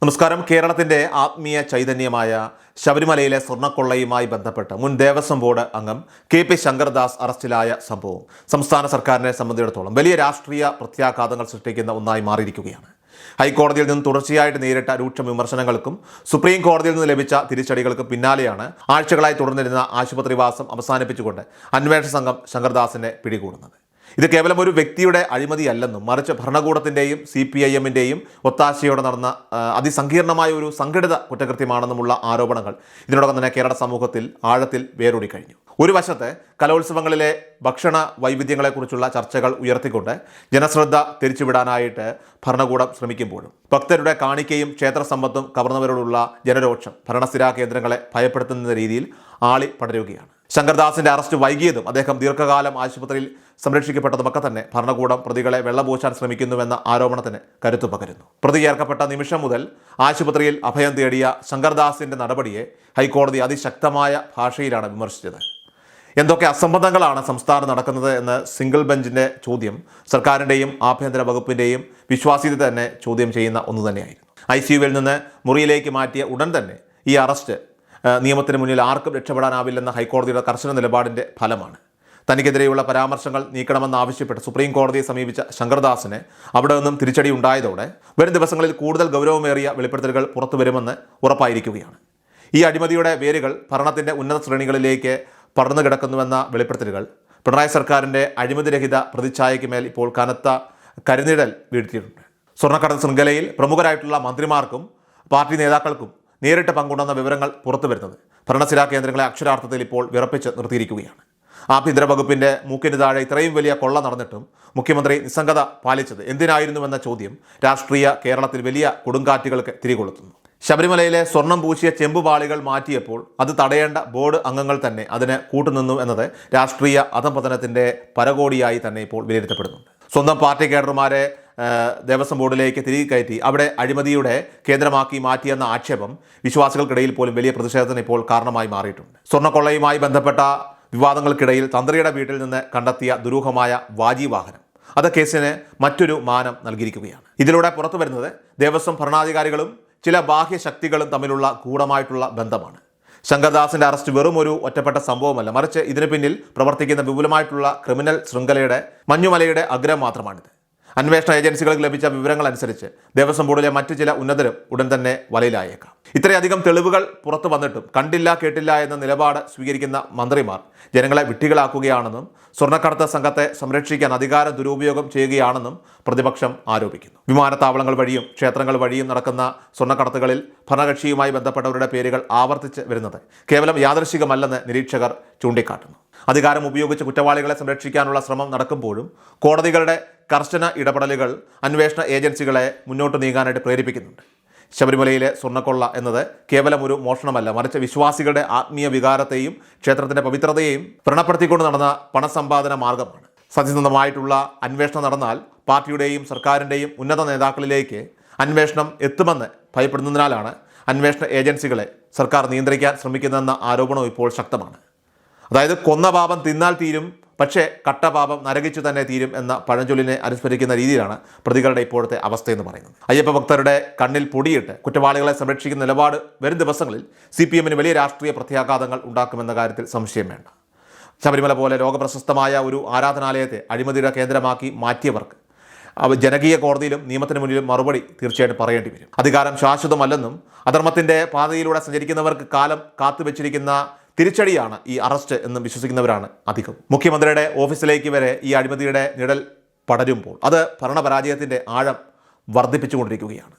നമസ്കാരം. കേരളത്തിന്റെ ആത്മീയ ചൈതന്യമായ ശബരിമലയിലെ സ്വർണ്ണക്കൊള്ളയുമായി ബന്ധപ്പെട്ട് മുൻ ദേവസ്വം ബോർഡ് അംഗം കെ.പി. ശങ്കർദാസ് അറസ്റ്റിലായ സംഭവം സംസ്ഥാന സർക്കാരിനെ സംബന്ധിച്ചിടത്തോളം വലിയ രാഷ്ട്രീയ പ്രത്യാഘാതങ്ങൾ സൃഷ്ടിക്കുന്ന ഒന്നായി മാറിയിരിക്കുകയാണ്. ഹൈക്കോടതിയിൽ നിന്ന് തുടർച്ചയായിട്ട് നേരിട്ട രൂക്ഷ വിമർശനങ്ങൾക്കും സുപ്രീം കോടതിയിൽ നിന്ന് ലഭിച്ച തിരിച്ചടികൾക്കും പിന്നാലെയാണ് ആഴ്ചകളായി തുടർന്നിരുന്ന ആശുപത്രിവാസം അവസാനിപ്പിച്ചുകൊണ്ട് അന്വേഷണ സംഘം ശങ്കർദാസിനെ പിടികൂടുന്നത്. ഇത് കേവലം ഒരു വ്യക്തിയുടെ അഴിമതിയല്ലെന്നും മറിച്ച് ഭരണകൂടത്തിൻ്റെയും CPIM-ൻ്റെയും ഒത്താശയോടെ നടന്ന അതിസങ്കീർണമായ ഒരു സംഘടിത കുറ്റകൃത്യമാണെന്നുമുള്ള ആരോപണങ്ങൾ ഇതിനോടകം തന്നെ കേരള സമൂഹത്തിൽ ആഴത്തിൽ വേരൂടിക്കഴിഞ്ഞു. ഒരു വശത്ത് കലോത്സവങ്ങളിലെ ഭക്ഷണ വൈവിധ്യങ്ങളെക്കുറിച്ചുള്ള ചർച്ചകൾ ഉയർത്തിക്കൊണ്ട് ജനശ്രദ്ധ തിരിച്ചുവിടാനായിട്ട് ഭരണകൂടം ശ്രമിക്കുമ്പോഴും ഭക്തരുടെ കാണിക്കയും ക്ഷേത്ര സമ്പത്തും കവർന്നവരോടുള്ള ജനരോക്ഷം ഭരണസ്ഥിരാ കേന്ദ്രങ്ങളെ ഭയപ്പെടുത്തുന്ന രീതിയിൽ ആളി പടരുകയാണ്. ശങ്കർദാസിന്റെ അറസ്റ്റ് വൈകിയതും അദ്ദേഹം ദീർഘകാലം ആശുപത്രിയിൽ സംരക്ഷിക്കപ്പെട്ടതുമൊക്കെ തന്നെ ഭരണകൂടം പ്രതികളെ വെള്ളപൂശാൻ ശ്രമിക്കുന്നുവെന്ന ആരോപണത്തിന് കരുത്തു പകരുന്നു. പ്രതി ചേർക്കപ്പെട്ട നിമിഷം മുതൽ ആശുപത്രിയിൽ അഭയം തേടിയ ശങ്കർദാസിന്റെ നടപടിയെ ഹൈക്കോടതി അതിശക്തമായ ഭാഷയിലാണ് വിമർശിച്ചത്. എന്തൊക്കെ അസംബന്ധങ്ങളാണ് സംസ്ഥാനം നടക്കുന്നത് എന്ന സിംഗിൾ ബെഞ്ചിന്റെ ചോദ്യം സർക്കാരിൻ്റെയും ആഭ്യന്തര വകുപ്പിൻ്റെയും വിശ്വാസ്യത തന്നെ ചോദ്യം ചെയ്യുന്ന ഒന്ന് തന്നെയായിരുന്നു. ICUവിൽ നിന്ന് മുറിയിലേക്ക് മാറ്റിയ ഉടൻ തന്നെ ഈ അറസ്റ്റ് നിയമത്തിന് മുന്നിൽ ആർക്കും രക്ഷപ്പെടാനാവില്ലെന്ന ഹൈക്കോടതിയുടെ കർശന നിലപാടിൻ്റെ ഫലമാണ്. തനിക്കെതിരെയുള്ള പരാമർശങ്ങൾ നീക്കണമെന്നാവശ്യപ്പെട്ട് സുപ്രീം കോടതിയെ സമീപിച്ച ശങ്കർദാസിന് അവിടെ നിന്നും തിരിച്ചടി ഉണ്ടായതോടെ വരും ദിവസങ്ങളിൽ കൂടുതൽ ഗൗരവമേറിയ വെളിപ്പെടുത്തലുകൾ പുറത്തു വരുമെന്ന് ഉറപ്പായിരിക്കുകയാണ്. ഈ അഴിമതിയുടെ വേരുകൾ ഭരണത്തിൻ്റെ ഉന്നത ശ്രേണികളിലേക്ക് പടർന്നു കിടക്കുന്നുവെന്ന വെളിപ്പെടുത്തലുകൾ പിണറായി സർക്കാരിൻ്റെ അഴിമതിരഹിത പ്രതിച്ഛായയ്ക്ക് മേൽ ഇപ്പോൾ കനത്ത കരുനിഴൽ വീഴ്ത്തിയിട്ടുണ്ട്. സ്വർണ്ണക്കടത്ത് ശൃംഖലയിൽ പ്രമുഖരായിട്ടുള്ള മന്ത്രിമാർക്കും പാർട്ടി നേതാക്കൾക്കും നേരിട്ട് പങ്കുണ്ടെന്ന വിവരങ്ങൾ പുറത്തു വരുന്നത് ഭരണസ്ഥിരാ കേന്ദ്രങ്ങളെ അക്ഷരാർത്ഥത്തിൽ ഇപ്പോൾ വിറപ്പിച്ച് നിർത്തിയിരിക്കുകയാണ്. ആഭ്യന്തര വകുപ്പിൻ്റെ മൂക്കിന് താഴെ ഇത്രയും വലിയ കൊള്ള നടന്നിട്ടും മുഖ്യമന്ത്രി നിസ്സംഗത പാലിച്ചത് എന്തിനായിരുന്നുവെന്ന ചോദ്യം രാഷ്ട്രീയ കേരളത്തിൽ വലിയ കൊടുങ്കാറ്റുകൾക്ക് തിരികൊളുത്തുന്നു. ശബരിമലയിലെ സ്വർണം പൂശിയ ചെമ്പുപാളികൾ മാറ്റിയപ്പോൾ അത് തടയേണ്ട ബോർഡ് അംഗങ്ങൾ തന്നെ അതിന് കൂട്ടുനിന്നു എന്നത് രാഷ്ട്രീയ അധംപതനത്തിൻ്റെ പരകോടിയായി തന്നെ ഇപ്പോൾ വിലയിരുത്തപ്പെടുന്നുണ്ട്. സ്വന്തം പാർട്ടി കേഡർമാരെ ദേവസ്വം ബോർഡിലേക്ക് തിരികെ കയറ്റി അവിടെ അഴിമതിയുടെ കേന്ദ്രമാക്കി മാറ്റിയെന്ന ആക്ഷേപം വിശ്വാസികൾക്കിടയിൽ പോലും വലിയ പ്രതിഷേധത്തിന് ഇപ്പോൾ കാരണമായി മാറിയിട്ടുണ്ട്. സ്വർണ്ണക്കൊള്ളയുമായി ബന്ധപ്പെട്ട വിവാദങ്ങൾക്കിടയിൽ തന്ത്രിയുടെ വീട്ടിൽ നിന്ന് കണ്ടെത്തിയ ദുരൂഹമായ വാഹനം അത് കേസിന് മറ്റൊരു മാനം നൽകിയിരിക്കുകയാണ്. ഇതിലൂടെ പുറത്തു വരുന്നത് ദേവസ്വം ഭരണാധികാരികളും ചില ബാഹ്യ ശക്തികളും തമ്മിലുള്ള ഗൂഢമായിട്ടുള്ള ബന്ധമാണ്. ശങ്കർദാസിന്റെ അറസ്റ്റ് വെറും ഒരു ഒറ്റപ്പെട്ട സംഭവമല്ല, മറിച്ച് ഇതിനു പിന്നിൽ പ്രവർത്തിക്കുന്ന വിപുലമായിട്ടുള്ള ക്രിമിനൽ ശൃംഖലയുടെ മഞ്ഞുമലയുടെ അഗ്രം മാത്രമാണിത്. അന്വേഷണ ഏജൻസികൾക്ക് ലഭിച്ച വിവരങ്ങൾ അനുസരിച്ച് ദേവസ്വം ബോർഡിലെ മറ്റു ചില ഉന്നതരും ഉടൻ തന്നെ വലയിലായേക്കാം. ഇത്രയധികം തെളിവുകൾ പുറത്തു വന്നിട്ടും കണ്ടില്ല കേട്ടില്ല എന്ന നിലപാട് സ്വീകരിക്കുന്ന മന്ത്രിമാർ ജനങ്ങളെ വിഡ്ഢികളാക്കുകയാണെന്നും സ്വർണ്ണക്കടത്ത് സംഘത്തെ സംരക്ഷിക്കാൻ അധികാരം ദുരുപയോഗം ചെയ്യുകയാണെന്നും പ്രതിപക്ഷം ആരോപിക്കുന്നു. വിമാനത്താവളങ്ങൾ വഴിയും ക്ഷേത്രങ്ങൾ വഴിയും നടക്കുന്ന സ്വർണ്ണക്കടത്തുകളിൽ ഭരണകക്ഷിയുമായി ബന്ധപ്പെട്ടവരുടെ പേരുകൾ ആവർത്തിച്ച് വരുന്നത് കേവലം യാദൃശികമല്ലെന്ന് നിരീക്ഷകർ ചൂണ്ടിക്കാട്ടുന്നു. അധികാരം ഉപയോഗിച്ച് കുറ്റവാളികളെ സംരക്ഷിക്കാനുള്ള ശ്രമം നടക്കുമ്പോഴും കോടതികളുടെ കർശന ഇടപെടലുകൾ അന്വേഷണ ഏജൻസികളെ മുന്നോട്ട് നീങ്ങാനായിട്ട് പ്രേരിപ്പിക്കുന്നുണ്ട്. ശബരിമലയിലെ സ്വർണ്ണക്കൊള്ള എന്നത് കേവലം ഒരു മോഷണമല്ല, മറിച്ച് വിശ്വാസികളുടെ ആത്മീയ വികാരത്തെയും ക്ഷേത്രത്തിൻ്റെ പവിത്രതയെയും വ്രണപ്പെടുത്തിക്കൊണ്ട് നടന്ന പണസമ്പാദന മാർഗമാണ്. സത്യസന്ധമായിട്ടുള്ള അന്വേഷണം നടന്നാൽ പാർട്ടിയുടെയും സർക്കാരിൻ്റെയും ഉന്നത നേതാക്കളിലേക്ക് അന്വേഷണം എത്തുമെന്ന് ഭയപ്പെടുന്നതിനാലാണ് അന്വേഷണ ഏജൻസികളെ സർക്കാർ നിയന്ത്രിക്കാൻ ശ്രമിക്കുന്നതെന്ന ആരോപണം ഇപ്പോൾ ശക്തമാണ്. അതായത് കൊന്ന പാപം തിന്നാൽ തീരും, പക്ഷേ കട്ടപാപം നരകിച്ചു തന്നെ തീരും എന്ന പഴഞ്ചൊല്ലിനെ അനുസ്മരിക്കുന്ന രീതിയിലാണ് പ്രതികളുടെ ഇപ്പോഴത്തെ അവസ്ഥയെന്ന് പറയുന്നത്. അയ്യപ്പ ഭക്തരുടെ കണ്ണിൽ പൊടിയിട്ട് കുറ്റവാളികളെ സംരക്ഷിക്കുന്ന നിലപാട് വരും ദിവസങ്ങളിൽ CPM-ന് വലിയ രാഷ്ട്രീയ പ്രത്യാഘാതങ്ങൾ ഉണ്ടാക്കുമെന്ന കാര്യത്തിൽ സംശയം വേണ്ട. ശബരിമല പോലെ ലോകപ്രശസ്തമായ ഒരു ആരാധനാലയത്തെ അഴിമതിയുടെ കേന്ദ്രമാക്കി മാറ്റിയവർക്ക് ജനകീയ കോടതിയിലും നിയമത്തിന് മുന്നിലും മറുപടി തീർച്ചയായിട്ടും പറയേണ്ടി വരും. അധികാരം ശാശ്വതമല്ലെന്നും അധർമ്മത്തിൻ്റെ പാതയിലൂടെ സഞ്ചരിക്കുന്നവർക്ക് കാലം കാത്തുവെച്ചിരിക്കുന്ന തിരിച്ചടിയാണ് ഈ അറസ്റ്റ് എന്നും വിശ്വസിക്കുന്നവരാണ് അധികം. മുഖ്യമന്ത്രിയുടെ ഓഫീസിലേക്ക് വരെ ഈ അഴിമതിയുടെ നിഴൽ പടരുമ്പോൾ അത് ഭരണപരാജയത്തിൻ്റെ ആഴം വർദ്ധിപ്പിച്ചുകൊണ്ടിരിക്കുകയാണ്.